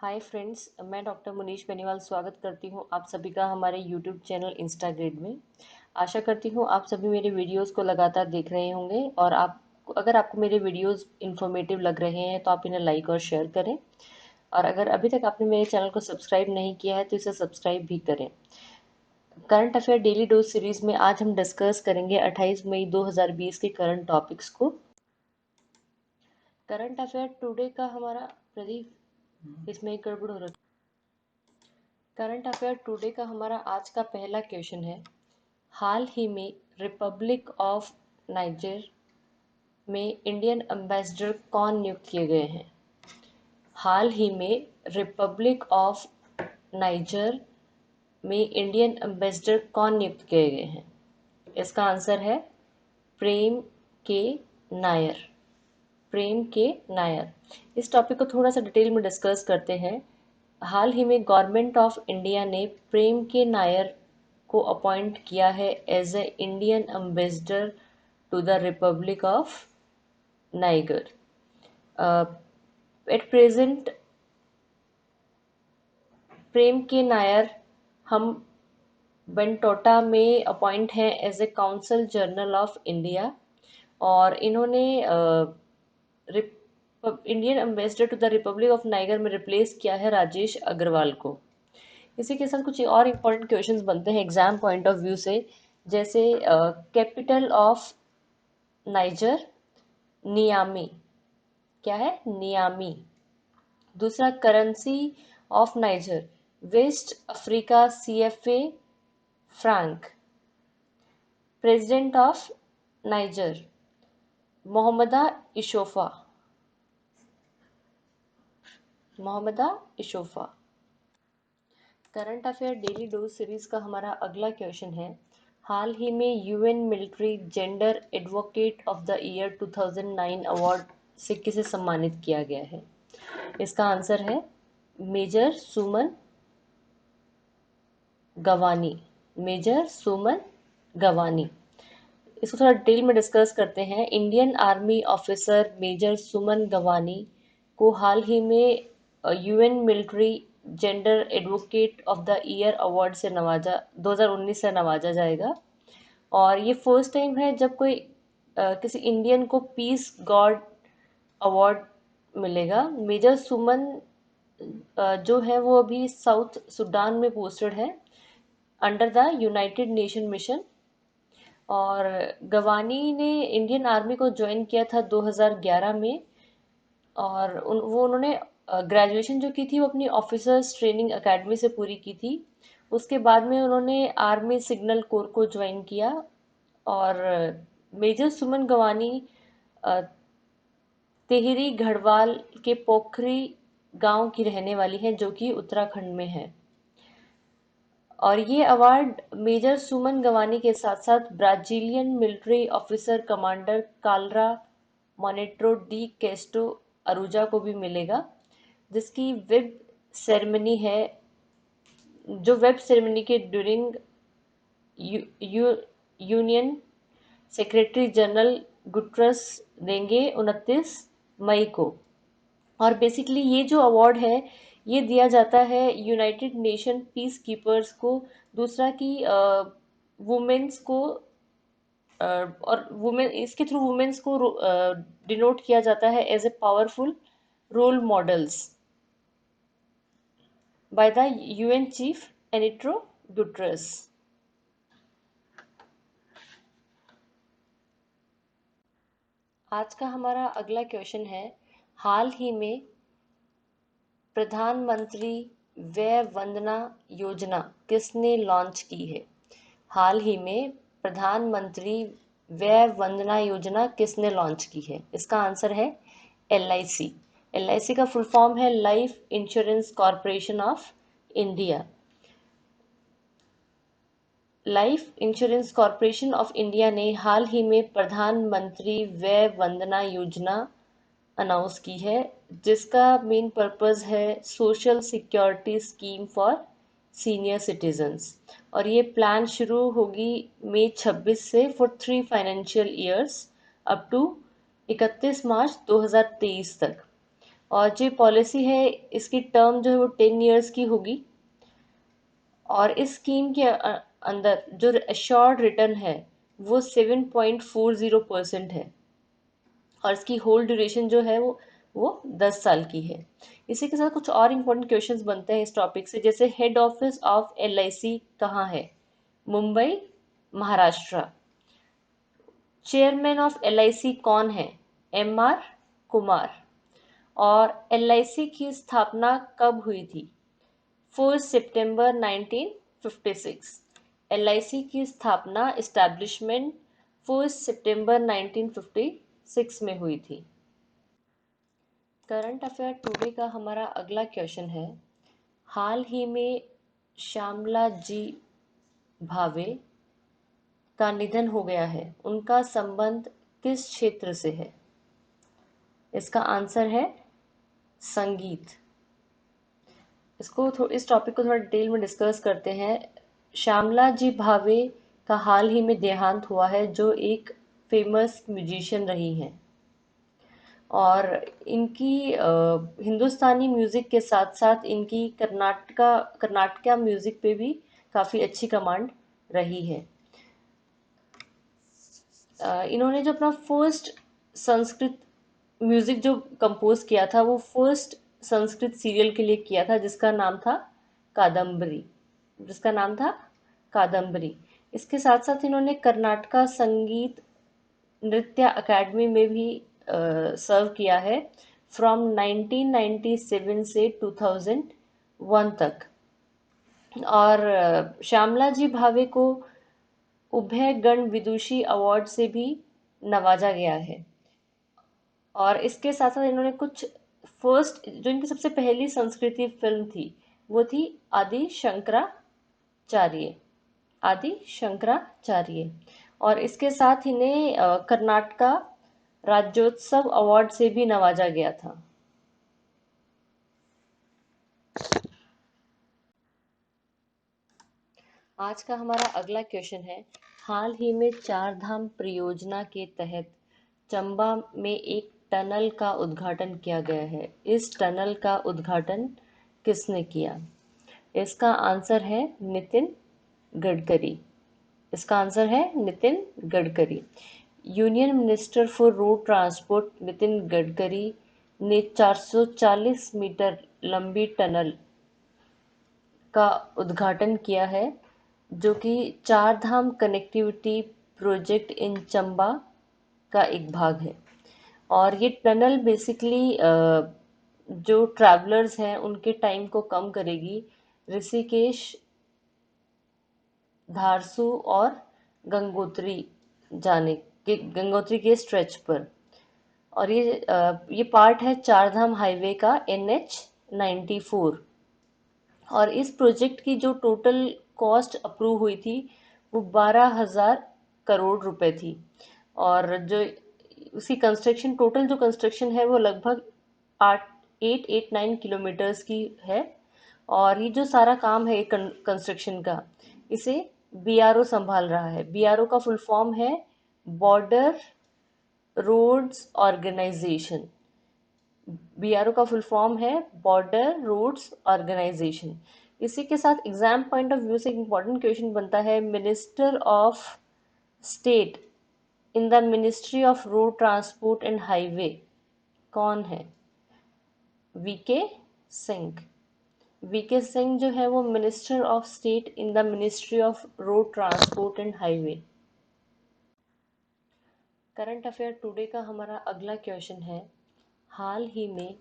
Hi friends, मैं doctor Munish Beniwal स्वागत करती हूँ आप सभी का हमारे यूट्यूब चैनल इंस्टाग्रेड में। आशा करती हूँ आप सभी मेरे वीडियोस को लगातार देख रहे होंगे और अगर आपको मेरे वीडियोस इन्फॉर्मेटिव लग रहे हैं तो आप इन्हें लाइक और शेयर करें। और अगर अभी तक आपने मेरे चैनल को सब्सक्राइब नहीं किया है तो इसे सब्सक्राइब भी करें। Current affair daily dose series में आज हम डिस्कस करेंगे 28 मई 2020 के करंट टॉपिक्स को। करंट अफेयर टुडे का हमारा प्रदीप इसमें एक गड़बड़ हो रहा है। करंट अफेयर टुडे का हमारा आज का पहला क्वेश्चन है, हाल ही में रिपब्लिक ऑफ नाइजर में इंडियन एम्बेसडर कौन नियुक्त किए गए हैं? हाल ही में रिपब्लिक ऑफ नाइजर में इंडियन एम्बेसडर कौन नियुक्त किए गए हैं? इसका आंसर है प्रेम के नायर। प्रेम के नायर। इस टॉपिक को थोड़ा सा डिटेल में डिस्कस करते हैं। हाल ही में गवर्नमेंट ऑफ इंडिया ने प्रेम के नायर को अपॉइंट किया है as a Indian ambassador to the republic of Niger. At present Prem K Nair Hambantota में अपॉइंट हैं as a consul general of India और इन्होंने Indian ambassador to the republic of Niger में रिप्लेस किया है राजेश अग्रवाल को। इसी के साथ कुछ और इम्पोर्टेंट क्वेश्चंस बनते हैं एग्जाम पॉइंट ऑफ व्यू से, जैसे कैपिटल ऑफ नाइजर नियामी। क्या है? नियामी। दूसरा, currency of Niger West Africa CFA franc. President of Niger Mahamadou Issoufou. Mahamadou Issoufou. Current affair daily dose series का हमारा अगला क्वेश्चन है, हाल ही में UN military gender advocate of the year 2009 award से किसे सम्मानित किया गया है? इसका आंसर है मेजर सुमन गवानी। मेजर सुमन गवानी। इसको थोड़ा डिटेल में डिस्कस करते हैं। इंडियन आर्मी ऑफिसर मेजर सुमन गवानी को हाल ही में UN military gender advocate of the year award से 2019 से नवाजा जाएगा। और ये फर्स्ट टाइम है जब कोई किसी इंडियन को पीस गॉड अवार्ड मिलेगा। मेजर सुमन जो है वो अभी साउथ सुडान में पोस्टेड है under the United nation mission. और गवानी ने इंडियन आर्मी को ज्वाइन किया था 2011 में। और उन्होंने ग्रेजुएशन जो की थी वो अपनी ऑफिसर्स ट्रेनिंग एकेडमी से पूरी की थी। उसके बाद में उन्होंने आर्मी सिग्नल कोर को ज्वाइन किया। और मेजर सुमन गवानी तिहरी गढ़वाल के पोखरी गांव की रहने वाली हैं जो कि उत्तराखंड में है। और ये अवार्ड मेजर सुमन गवानी के साथ साथ Brazilian military officer commander Carla Monteiro de Castro Araujo को भी मिलेगा, जिसकी वेब सेरेमनी है, जो वेब सेरेमनी के during union secretary general Guterres देंगे 29 मई को। और बेसिकली ये जो अवार्ड है ये दिया जाता है यूनाइटेड नेशन पीस कीपर्स को। दूसरा कि वुमेन्स को और वुमेन इसके थ्रू वुमेन्स को डिनोट किया जाता है as a powerful role models by the UN chief Antonio Guterres. आज का हमारा अगला क्वेश्चन है, हाल ही में प्रधानमंत्री व्यय वंदना योजना किसने लॉन्च की है? हाल ही में प्रधानमंत्री व्यय वंदना योजना किसने लॉन्च की है? इसका आंसर है एलआईसी। एलआईसी का फुल फॉर्म है life insurance corporation of India. Life insurance corporation of India ने हाल ही में प्रधानमंत्री व्यय वंदना योजना अनाउंस की है, जिसका मेन पर्पस है social security scheme for senior citizens. और ये प्लान शुरू होगी मई 26 से for 3 financial years up to 31 March 2023 तक। और जो पॉलिसी है इसकी टर्म जो है वो 10 ईयर्स की होगी। और इस स्कीम के अंदर जो एश्योर्ड रिटर्न है वो 7.40% है। और इसकी होल ड्यूरेशन जो है वो 10 साल की है। इसी के साथ कुछ और इम्पोर्टेंट क्वेश्चंस बनते हैं इस टॉपिक से, जैसे हेड ऑफिस ऑफ LIC कहाँ है? Mumbai, Maharashtra. Chairman of LIC कौन है? MR कुमार। और LIC की स्थापना कब हुई थी? 1 सितंबर 1956। LIC की स्थापना इस्टेब्लिशमेंट 1 सितंबर 1956 में हुई थी। करंट अफेयर टुडे का हमारा अगला क्वेश्चन है, हाल ही में श्यामला जी भावे का निधन हो गया है, उनका संबंध किस क्षेत्र से है? इसका आंसर है संगीत। इस टॉपिक को थोड़ा डिटेल में डिस्कस करते हैं। श्यामला जी भावे का हाल ही में देहांत हुआ है, जो एक फेमस म्यूजिशियन रही हैं। और इनकी हिंदुस्तानी म्यूजिक के साथ साथ इनकी कर्नाटका म्यूजिक पे भी काफ़ी अच्छी कमांड रही है। इन्होंने जो अपना फर्स्ट संस्कृत म्यूजिक जो कंपोज किया था वो फर्स्ट संस्कृत सीरियल के लिए किया था, कादम्बरी जिसका नाम था कादम्बरी। इसके साथ साथ इन्होंने कर्नाटका संगीत नृत्य अकेडमी में भी सर्व किया है, फ्रॉम 1997 से 2001 तक। और श्यामला जी भावे को उभय गण विदुषी अवार्ड से भी नवाजा गया है। और इसके साथ साथ इन्होंने कुछ फर्स्ट जो इनकी सबसे पहली संस्कृति फिल्म थी वो थी आदि शंकराचार्य। आदि शंकराचार्य। और इसके साथ इन्हें कर्नाटका राज्योत्सव अवार्ड से भी नवाजा गया था। आज का हमारा अगला क्वेश्चन है, हाल ही में चार धाम परियोजना के तहत चंबा में एक टनल का उद्घाटन किया गया है। इस टनल का उद्घाटन किसने किया? इसका आंसर है नितिन गडकरी। इसका आंसर है Nitin Gadkari. Union minister for road transport Nitin Gadkari ने 440 मीटर लंबी टनल का उद्घाटन किया है, जो कि चार धाम कनेक्टिविटी प्रोजेक्ट इन चंबा का एक भाग है। और ये टनल बेसिकली जो ट्रैवलर्स हैं उनके टाइम को कम करेगी ऋषिकेश, धारसू और गंगोत्री गंगोत्री के स्ट्रेच पर। और ये पार्ट है चारधाम हाईवे का NH-94। और इस प्रोजेक्ट की जो टोटल कॉस्ट अप्रूव हुई थी वो 12,000 करोड़ रुपए थी। और जो उसकी टोटल जो कंस्ट्रक्शन है वो लगभग 889 किलोमीटर्स की है। और ये जो सारा काम है कंस्ट्रक्शन का, इसे BRO संभाल रहा है। BRO का फुल फॉर्म है बॉर्डर रोड्स ऑर्गेनाइजेशन। BRO का फुल फॉर्म है बॉर्डर रोड्स ऑर्गेनाइजेशन। इसी के साथ एग्जाम पॉइंट ऑफ व्यू से एक इम्पॉर्टेंट क्वेश्चन बनता है, minister of state in the ministry of road transport and highway कौन है? VK सिंह। VK सिंह जो है वो minister of state in the ministry of road transport and highway. Current affair today का हमारा अगला क्वेश्चन है, हाल ही में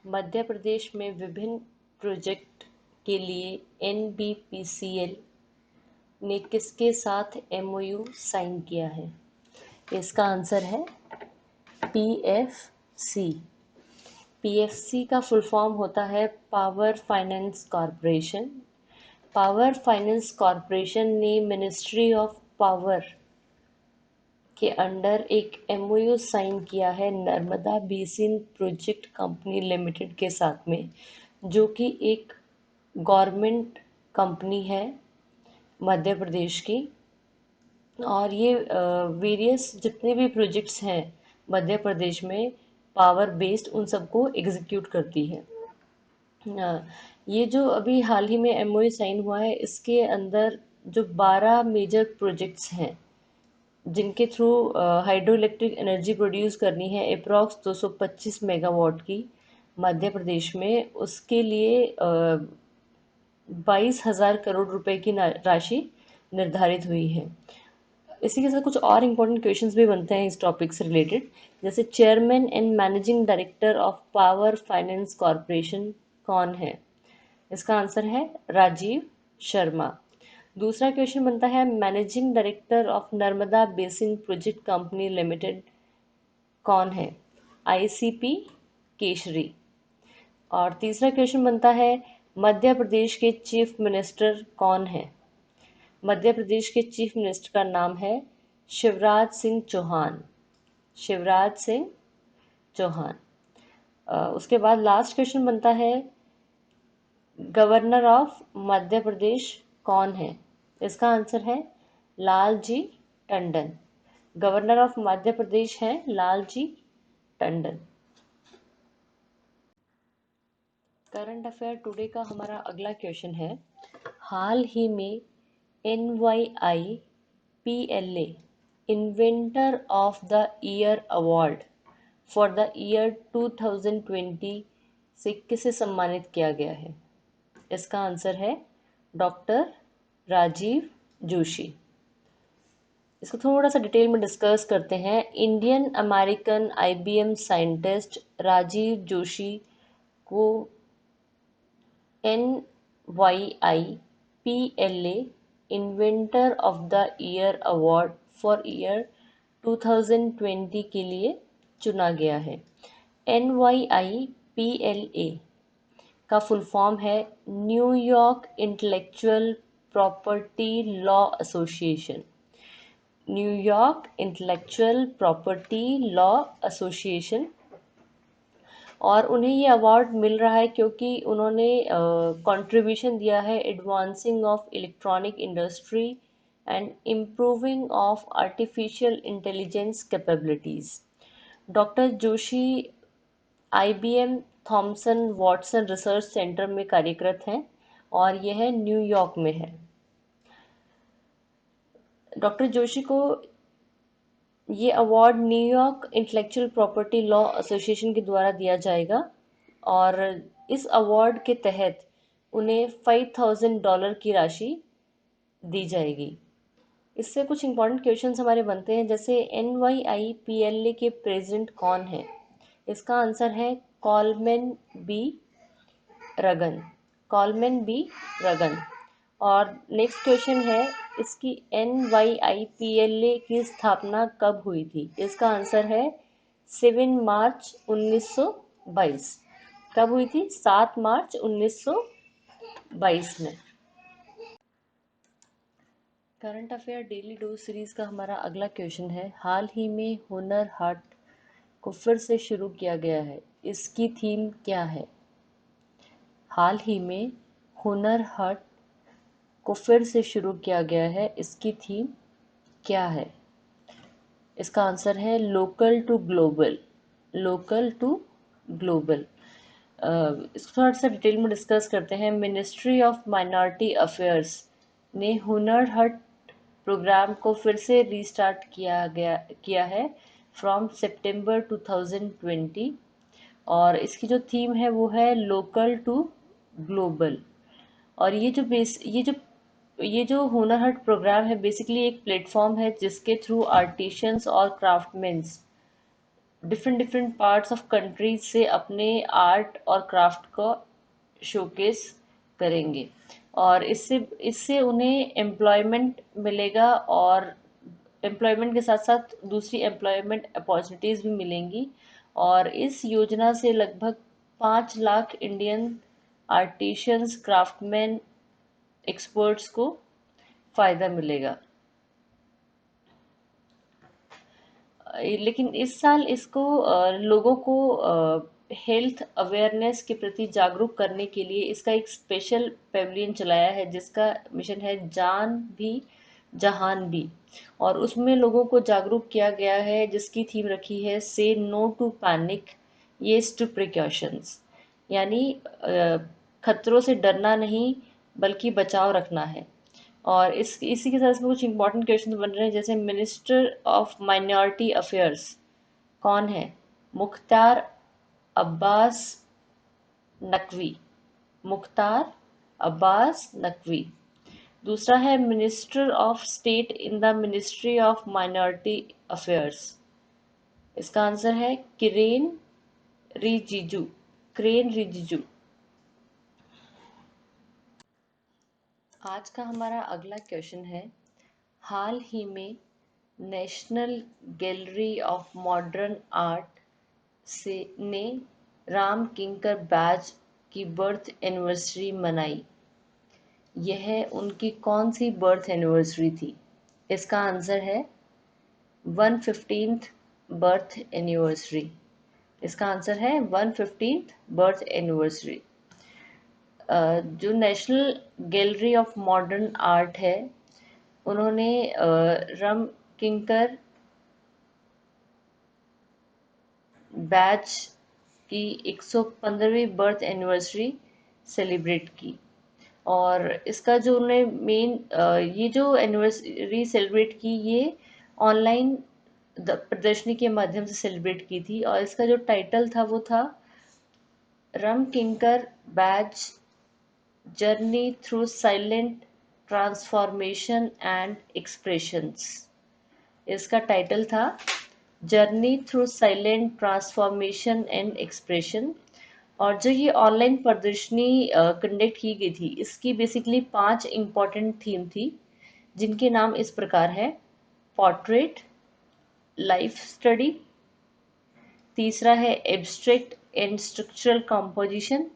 मध्य प्रदेश में विभिन्न प्रोजेक्ट के लिए NBPCL ने किसके साथ MOU साइन किया है? इसका आंसर है PFC। PFC का फुल फॉर्म होता है power finance corporation. Power finance corporation ने मिनिस्ट्री ऑफ पावर के अंडर एक MOU साइन किया है Narmada basin project company limited के साथ में, जो कि एक गवर्नमेंट कंपनी है मध्य प्रदेश की। और ये वेरियस जितने भी प्रोजेक्ट्स हैं मध्य प्रदेश में पावर बेस्ड उन सबको एग्जीक्यूट करती है। ये जो अभी हाल ही में एमओयू साइन हुआ है, इसके अंदर जो 12 मेजर प्रोजेक्ट्स हैं जिनके through hydro electric energy produce करनी है अप्रॉक्स 225 मेगावाट की मध्य प्रदेश में, उसके लिए 22,000 करोड़ रुपए की राशि निर्धारित हुई है। इसी के साथ कुछ और इम्पोर्टेंट क्वेश्चंस भी बनते हैं इस टॉपिक से रिलेटेड, जैसे chairman and managing director of power finance corporation कौन है? इसका आंसर है राजीव शर्मा। दूसरा क्वेश्चन बनता है managing director of Narmada basin project company limited कौन है? आईसीपी केशरी। और तीसरा क्वेश्चन बनता है मध्य प्रदेश के चीफ मिनिस्टर कौन है? मध्य प्रदेश के चीफ मिनिस्टर का नाम है शिवराज सिंह चौहान। शिवराज सिंह चौहान। उसके बाद लास्ट क्वेश्चन बनता है गवर्नर ऑफ मध्य प्रदेश कौन है? इसका आंसर है लालजी टंडन। गवर्नर ऑफ मध्य प्रदेश हैं Lalji Tandon. Current affair today का हमारा अगला क्वेश्चन है, हाल ही में NYIPLA inventor of the year award for the year 2020 से किसे सम्मानित किया गया है? इसका आंसर है डॉक्टर राजीव जोशी। इसको थोड़ा सा डिटेल में डिस्कस करते हैं। Indian American IBM scientist Rajiv Joshi को NYIPLA inventor of the year award for year 2020 के लिए चुना गया है। NYIPLA का फुल फॉर्म है New York intellectual property law association. New York intellectual property law association. और उन्हें ये अवार्ड मिल रहा है क्योंकि उन्होंने कंट्रीब्यूशन दिया है advancing of electronic industry and improving of artificial intelligence capabilities. Doctor Joshi IBM Thomson Watson research centre में कार्यरत हैं और यह न्यूयॉर्क में है। डॉक्टर जोशी को ये award New York intellectual property law association के द्वारा दिया जाएगा और इस अवार्ड के तहत उन्हें $5,000 की राशि दी जाएगी। इससे कुछ इम्पोर्टेंट क्वेश्चंस हमारे बनते हैं, जैसे NYIPLA के प्रेसिडेंट कौन है? इसका आंसर है Coleman B Ragan. Coleman B Ragan. और नेक्स्ट क्वेश्चन है, इसकी NYIPLA की स्थापना कब हुई थी? इसका आंसर है 7 मार्च 1922। कब हुई थी? 7 मार्च 1922 में। Current affair daily dose series का हमारा अगला क्वेश्चन है, हाल ही में हुनर हाट को फिर से शुरू किया गया है, इसकी थीम क्या है? हाल ही में हुनर हाट को फिर से शुरू किया गया है, इसकी थीम क्या है? इसका आंसर है local to global. Local to global. इसको थोड़ा सा डिटेल में डिस्कस करते हैं। मिनिस्ट्री ऑफ माइनॉरिटी अफेयर्स ने हुनर हट प्रोग्राम को फिर से रीस्टार्ट किया है फ्रॉम सितंबर 2020 और इसकी जो थीम है वो है लोकल टू ग्लोबल। और ये जो हुनर हट प्रोग्राम है बेसिकली एक प्लेटफॉर्म है जिसके थ्रू आर्टिशंस और craftsmen different different parts of countries से अपने आर्ट और क्राफ्ट को शोकेस करेंगे और इससे इससे उन्हें एम्प्लॉयमेंट मिलेगा और एम्प्लॉयमेंट के साथ साथ दूसरी एम्प्लॉयमेंट अपॉर्चुनिटीज़ भी मिलेंगी। और इस योजना से लगभग 5 lakh Indian artisans craftsman experts को फ़ायदा मिलेगा। लेकिन इस साल इसको लोगों को हेल्थ अवेयरनेस के प्रति जागरूक करने के लिए इसका एक स्पेशल पेविलियन चलाया है जिसका मिशन है जान भी जहान भी। और उसमें लोगों को जागरूक किया गया है जिसकी थीम रखी है say no to panic yes to precautions, यानी खतरों से डरना नहीं बल्कि बचाव रखना है। और इसी के साथ इसमें कुछ इंपॉर्टेंट क्वेश्चन बन रहे हैं, जैसे मिनिस्टर ऑफ माइनॉरिटी अफेयर्स कौन है? मुख्तार अब्बास नकवी। मुख्तार अब्बास नकवी। दूसरा है minister of state in the ministry of minority affairs. इसका आंसर है किरेन रिजिजू। किरेन रिजिजू। आज का हमारा अगला क्वेश्चन है, हाल ही में national gallery of modern art से ने राम किंकर बैज की बर्थ एनिवर्सरी मनाई। यह उनकी कौन सी बर्थ एनिवर्सरी थी? इसका आंसर है 115th बर्थ एनिवर्सरी। इसका आंसर है 115th बर्थ एनिवर्सरी। जो national gallery of modern art है, उन्होंने राम किंकर बैच की 115वीं बर्थ एनिवर्सरी सेलिब्रेट की। और इसका जो उन्होंने मेन ये जो एनिवर्सरी सेलिब्रेट की, ये ऑनलाइन प्रदर्शनी के माध्यम से सेलिब्रेट की थी। और इसका जो टाइटल था वो था Ramkinkar Baij journey through silent transformation and expressions. इसका टाइटल था journey through silent transformation and expression. और जो ये ऑनलाइन प्रदर्शनी कंडक्ट की गई थी, इसकी बेसिकली 5 इम्पॉर्टेंट थीम थी, जिनके नाम इस प्रकार है: पोर्ट्रेट, लाइफ स्टडी, तीसरा है एब्स्ट्रैक्ट एंड स्ट्रक्चरल कंपोजिशन,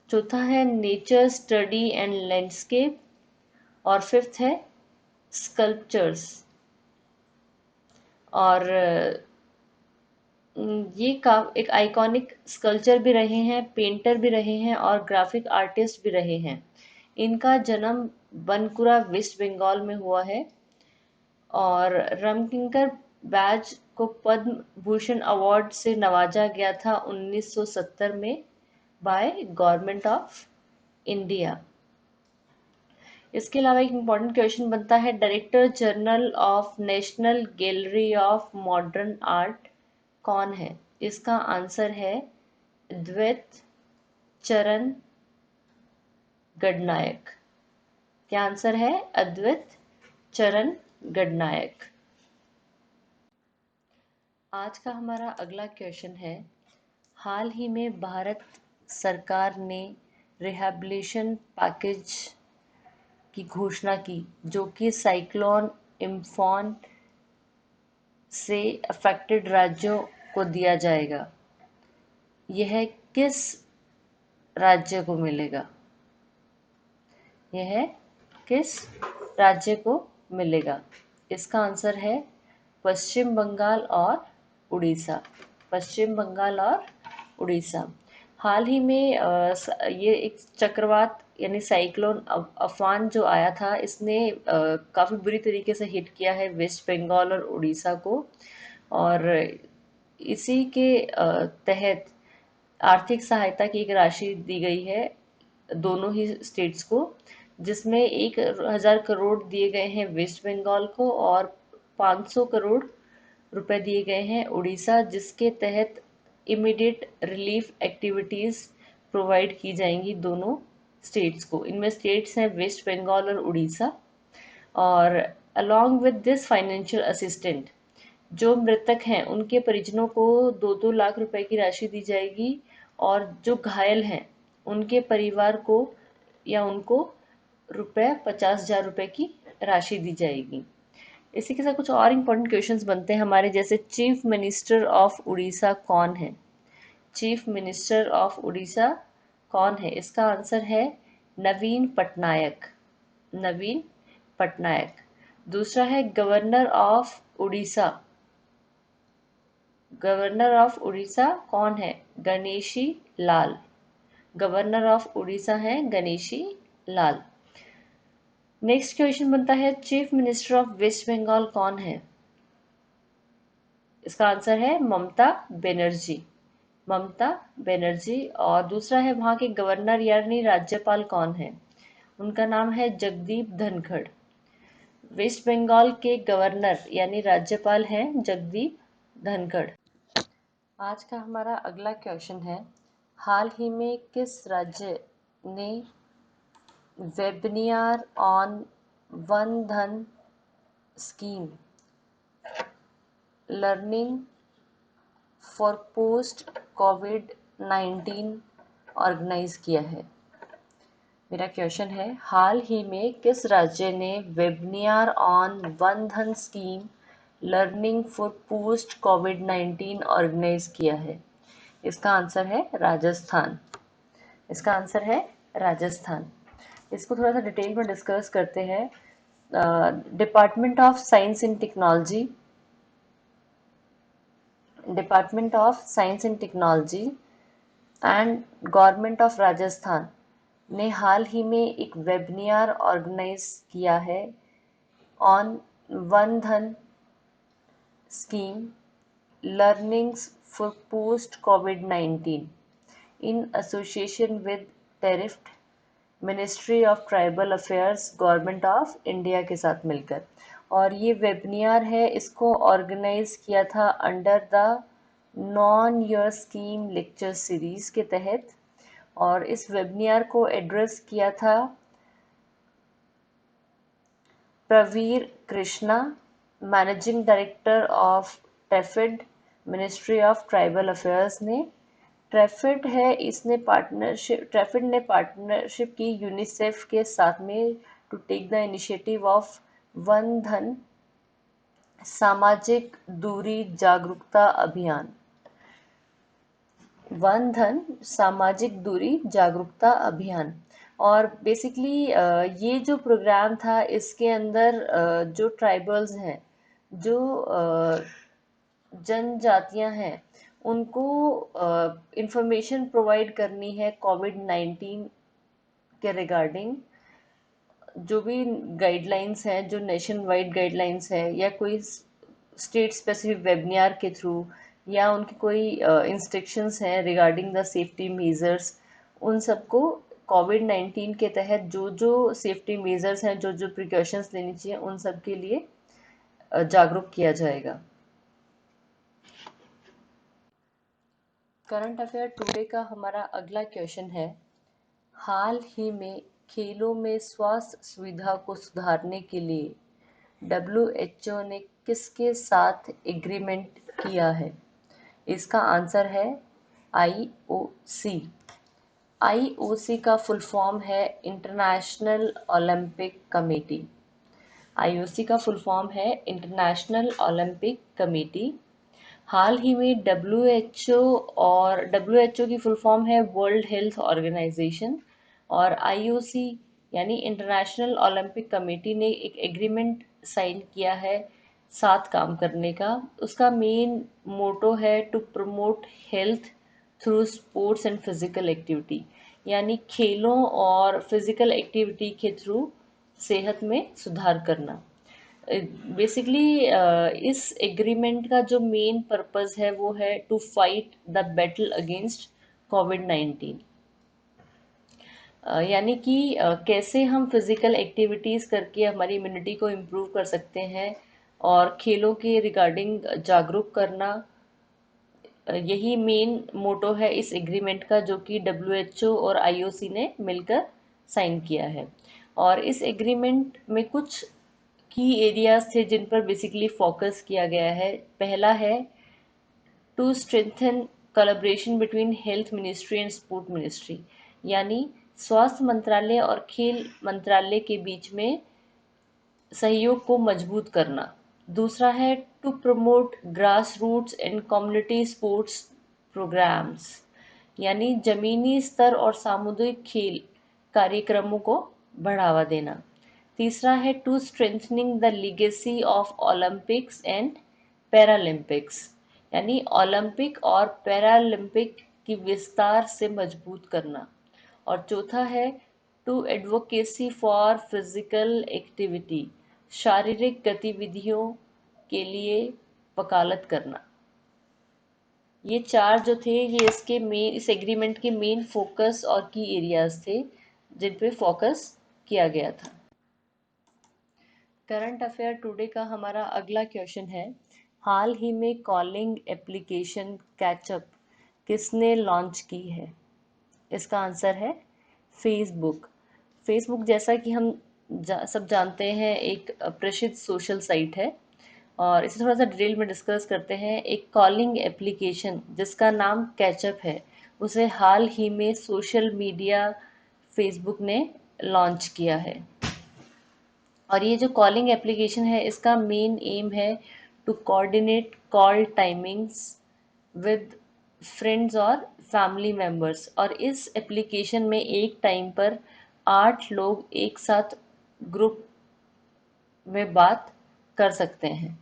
चौथा है नेचर स्टडी एंड लैंडस्केप, और फिफ्थ है स्कल्पचर्स। और ये का एक आइकॉनिक स्कल्पचर भी रहे हैं, पेंटर भी रहे हैं और ग्राफिक आर्टिस्ट भी रहे हैं। इनका जन्म बनकुरा वेस्ट बंगाल में हुआ है। और रमकिंकर बैज को पद्म भूषण अवार्ड से नवाजा गया था 1970 में बाय गवर्नमेंट ऑफ इंडिया। इसके अलावा एक इम्पॉर्टेंट क्वेश्चन बनता है, director general of national gallery of modern art कौन है? इसका आंसर है अद्वैत चरण गडनायक। क्या आंसर है? अद्वैत चरण गडनायक। आज का हमारा अगला क्वेश्चन है, हाल ही में भारत सरकार ने रिहैबिलिटेशन पैकेज की घोषणा की, जो कि साइक्लोन इम्फॉन से अफेक्टेड राज्यों को दिया जाएगा। यह किस राज्य को मिलेगा? यह किस राज्य को मिलेगा? इसका आंसर है पश्चिम बंगाल और उड़ीसा। पश्चिम बंगाल और उड़ीसा। हाल ही में ये एक चक्रवात यानी साइक्लोन अम्फान जो आया था, इसने काफ़ी बुरी तरीके से हिट किया है वेस्ट बंगाल और उड़ीसा को। और इसी के तहत आर्थिक सहायता की एक राशि दी गई है दोनों ही स्टेट्स को, जिसमें 1,000 करोड़ दिए गए हैं वेस्ट बंगाल को और 500 करोड़ रुपए दिए गए हैं उड़ीसा, जिसके तहत इमीडिएट रिलीफ एक्टिविटीज़ प्रोवाइड की जाएंगी दोनों स्टेट्स को। इनमें स्टेट्स हैं वेस्ट बंगाल और उड़ीसा। और along with this financial assistant, जो मृतक हैं उनके परिजनों को 2-2 लाख रुपए की राशि दी जाएगी। और जो घायल हैं उनके परिवार को या उनको ₹50,000 की राशि दी जाएगी। इसी के साथ कुछ और इम्पोर्टेंट क्वेश्चंस बनते हैं हमारे, जैसे चीफ मिनिस्टर ऑफ उड़ीसा कौन है? चीफ मिनिस्टर ऑफ उड़ीसा कौन है? इसका आंसर है नवीन पटनायक। नवीन पटनायक। दूसरा है governor of Orissa. Governor of Orissa कौन है? गणेशी लाल। गवर्नर ऑफ उड़ीसा है गणेशी लाल। नेक्स्ट क्वेश्चन बनता है, chief minister of West Bengal कौन है? इसका आंसर है ममता बनर्जी। ममता बनर्जी। और दूसरा है वहाँ के गवर्नर यानी राज्यपाल कौन है? उनका नाम है जगदीप धनखड़। वेस्ट बंगाल के गवर्नर यानी राज्यपाल हैं जगदीप धनखड़। आज का हमारा अगला क्वेश्चन है, हाल ही में किस राज्य ने webinar on Van Dhan scheme learning for post Covid 19 organise किया है? मेरा क्वेश्चन है, हाल ही में किस राज्य ने webinar on Van Dhan scheme learning for post Covid 19 organise किया है? इसका आंसर है राजस्थान। इसका आंसर है राजस्थान। इसको थोड़ा सा डिटेल में डिस्कस करते हैं। Department of science and technology, department of science and technology and government of Rajasthan ने हाल ही में एक वेबिनार ऑर्गेनाइज किया है on Van Dhan scheme learnings for post Covid 19 in association with TRIFED ministry of tribal affairs government of India के साथ मिलकर। और ये वेबिनार है, इसको ऑर्गेनाइज किया था under the non year scheme lecture series के तहत। और इस वेबिनार को एड्रेस किया था Pravir Krishna, managing director of TRIFED ministry of tribal affairs ने। ट्रेफिड ने पार्टनरशिप की यूनिसेफ के साथ में to take the initiative of Van Dhan सामाजिक दूरी जागरूकता अभियान। वन धन सामाजिक दूरी जागरूकता अभियान। और बेसिकली ये जो प्रोग्राम था, इसके अंदर जो ट्राइबल्स हैं, जो जनजातियां हैं, उनको इंफॉर्मेशन प्रोवाइड करनी है कोविड 19 के रिगार्डिंग। जो भी गाइडलाइंस हैं, जो नेशन वाइड गाइडलाइंस है, या कोई स्टेट स्पेसिफिक वेबिनार के थ्रू, या उनकी कोई इंस्ट्रक्शंस हैं रिगार्डिंग द सेफ्टी मेजर्स, उन सबको कोविड 19 के तहत जो जो सेफ्टी मेजर्स हैं, जो जो प्रिकॉशंस लेनी चाहिए, उन सब के लिए जागरूक किया जाएगा। करंट अफेयर टुडे का हमारा अगला क्वेश्चन है, हाल ही में खेलों में स्वास्थ्य सुविधा को सुधारने के लिए डब्ल्यूएचओ ने किसके साथ एग्रीमेंट किया है? इसका आंसर है आईओसी। आईओसी का फुल फॉर्म है इंटरनेशनल ओलंपिक कमेटी। आईओसी का फुल फॉर्म है इंटरनेशनल ओलंपिक कमेटी। हाल ही में डब्ल्यूएचओ की फुल फॉर्म है वर्ल्ड हेल्थ ऑर्गेनाइजेशन। और आईओसी यानी इंटरनेशनल ओलंपिक कमेटी ने एक एग्रीमेंट साइन किया है साथ काम करने का। उसका मेन मोटो है to promote health through sports and physical activity, यानी खेलों और फिजिकल एक्टिविटी के थ्रू सेहत में सुधार करना। बेसिकली इस एग्रीमेंट का जो मेन पर्पस है वो है to fight the battle against COVID 19। यानी कि कैसे हम फिजिकल एक्टिविटीज़ करके हमारी इम्यूनिटी को इम्प्रूव कर सकते हैं, और खेलों के रिगार्डिंग जागरूक करना, यही मेन मोटो है इस एग्रीमेंट का, जो कि डब्ल्यूएचओ और आईओसी ने मिलकर साइन किया है। और इस एग्रीमेंट में कुछ की एरियाज थे जिन पर बेसिकली फोकस किया गया है। पहला है to strengthen collaboration between health ministry and sport ministry, यानी स्वास्थ्य मंत्रालय और खेल मंत्रालय के बीच में सहयोग को मजबूत करना। दूसरा है to promote grass roots and community sports programmes, यानी जमीनी स्तर और सामुदायिक खेल कार्यक्रमों को बढ़ावा देना। तीसरा है to strengthening the legacy of Olympics and Paralympics, यानी ओलंपिक और पैरालंपिक की विस्तार से मजबूत करना। और चौथा है टू एडवोकेसी फॉर फिजिकल एक्टिविटी, शारीरिक गतिविधियों के लिए वकालत करना। ये चार जो थे ये इस एग्रीमेंट के मेन फोकस और की एरियाज थे जिन पे फोकस किया गया था। करंट अफेयर टुडे का हमारा अगला क्वेश्चन है, हाल ही में कॉलिंग एप्लीकेशन कैचअप किसने लॉन्च की है? इसका आंसर है फेसबुक। फेसबुक जैसा कि हम सब जानते हैं एक प्रसिद्ध सोशल साइट है, और इसे थोड़ा सा डिटेल में डिस्कस करते हैं। एक कॉलिंग एप्लीकेशन जिसका नाम कैचअप है, उसे हाल ही में सोशल मीडिया फेसबुक ने लॉन्च किया है। और ये जो कॉलिंग एप्लीकेशन है इसका मेन एम है to coordinate call timings with friends और फैमिली मेम्बर्स। और इस एप्लीकेशन में एक टाइम पर 8 लोग एक साथ ग्रुप में बात कर सकते हैं।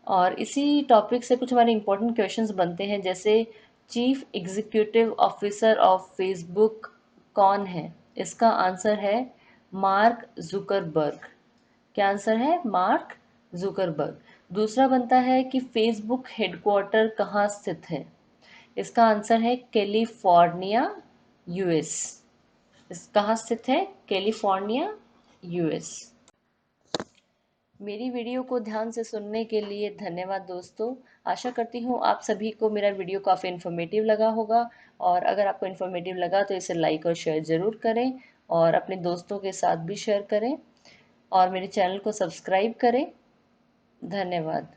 और इसी टॉपिक से कुछ हमारे इम्पोर्टेंट क्वेश्चंस बनते हैं, जैसे chief executive officer of Facebook कौन है? इसका आंसर है मार्क जुकरबर्ग। क्या आंसर है? Mark Zuckerberg. दूसरा बनता है कि फेसबुक हेडक्वार्टर कहाँ स्थित है? इसका आंसर है कैलिफोर्निया, यूएस। इस कहाँ स्थित है? California, US. मेरी वीडियो को ध्यान से सुनने के लिए धन्यवाद दोस्तों। आशा करती हूँ आप सभी को मेरा वीडियो काफ़ी इन्फॉर्मेटिव लगा होगा, और अगर आपको इन्फॉर्मेटिव लगा तो इसे लाइक और शेयर ज़रूर करें, और अपने दोस्तों के साथ भी शेयर करें, और मेरे चैनल को सब्सक्राइब करें। धन्यवाद।